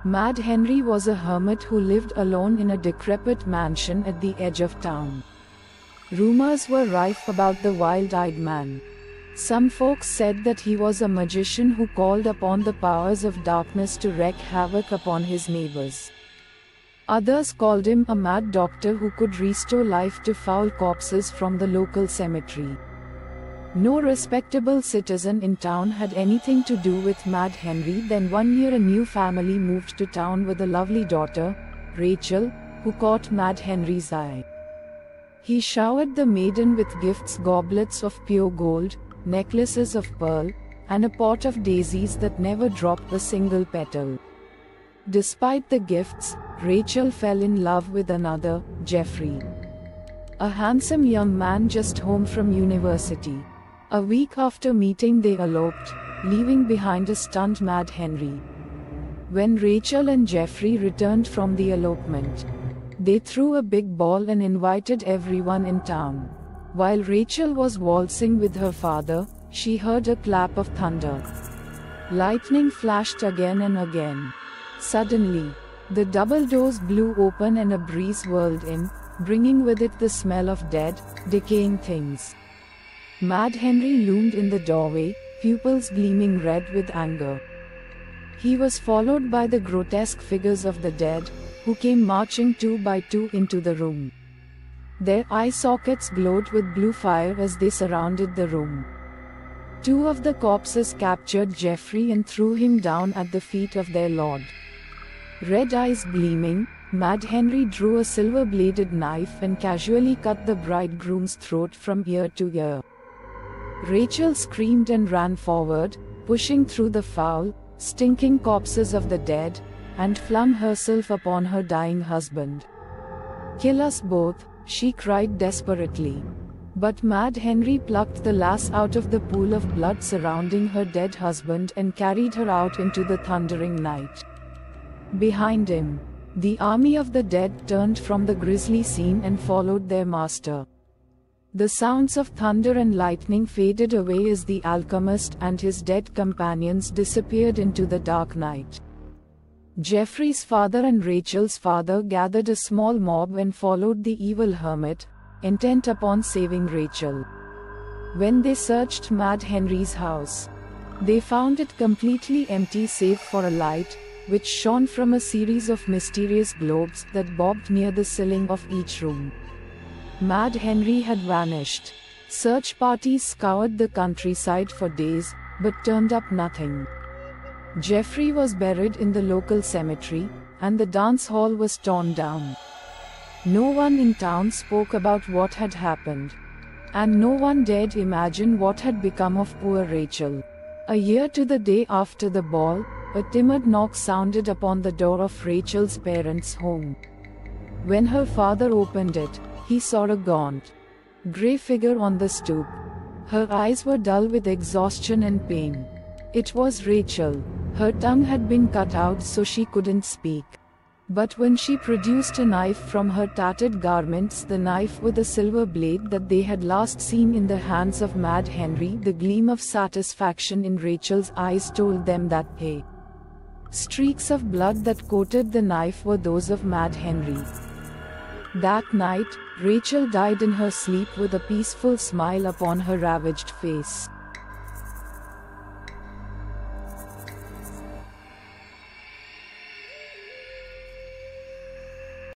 Mad Henry was a hermit who lived alone in a decrepit mansion at the edge of town. Rumors were rife about the wild-eyed man. Some folks said that he was a magician who called upon the powers of darkness to wreak havoc upon his neighbors. Others called him a mad doctor who could restore life to foul corpses from the local cemetery. No respectable citizen in town had anything to do with Mad Henry. Then one year a new family moved to town with a lovely daughter, Rachel, who caught Mad Henry's eye. He showered the maiden with gifts: goblets of pure gold, necklaces of pearl, and a pot of daisies that never dropped a single petal. Despite the gifts, Rachel fell in love with another, Geoffrey, a handsome young man just home from university. A week after meeting they eloped, leaving behind a stunned Mad Henry. When Rachel and Geoffrey returned from the elopement, they threw a big ball and invited everyone in town. While Rachel was waltzing with her father, she heard a clap of thunder. Lightning flashed again and again. Suddenly, the double doors blew open and a breeze whirled in, bringing with it the smell of dead, decaying things. Mad Henry loomed in the doorway, pupils gleaming red with anger. He was followed by the grotesque figures of the dead, who came marching two by two into the room. Their eye sockets glowed with blue fire as they surrounded the room. Two of the corpses captured Geoffrey and threw him down at the feet of their lord. Red eyes gleaming, Mad Henry drew a silver-bladed knife and casually cut the bridegroom's throat from ear to ear. Rachel screamed and ran forward, pushing through the foul, stinking corpses of the dead, and flung herself upon her dying husband. "Kill us both," she cried desperately. But Mad Henry plucked the lass out of the pool of blood surrounding her dead husband and carried her out into the thundering night. Behind him, the army of the dead turned from the grisly scene and followed their master. The sounds of thunder and lightning faded away as the alchemist and his dead companions disappeared into the dark night. Geoffrey's father and Rachel's father gathered a small mob and followed the evil hermit, intent upon saving Rachel. When they searched Mad Henry's house, they found it completely empty save for a light, which shone from a series of mysterious globes that bobbed near the ceiling of each room. Mad Henry had vanished. Search parties scoured the countryside for days, but turned up nothing. Geoffrey was buried in the local cemetery, and the dance hall was torn down. No one in town spoke about what had happened, and no one dared imagine what had become of poor Rachel. A year to the day after the ball, a timid knock sounded upon the door of Rachel's parents' home. When her father opened it, he saw a gaunt, grey figure on the stoop. Her eyes were dull with exhaustion and pain. It was Rachel. Her tongue had been cut out so she couldn't speak. But when she produced a knife from her tattered garments, the knife with a silver blade that they had last seen in the hands of Mad Henry, the gleam of satisfaction in Rachel's eyes told them that hey, streaks of blood that coated the knife were those of Mad Henry. That night, Rachel died in her sleep with a peaceful smile upon her ravaged face.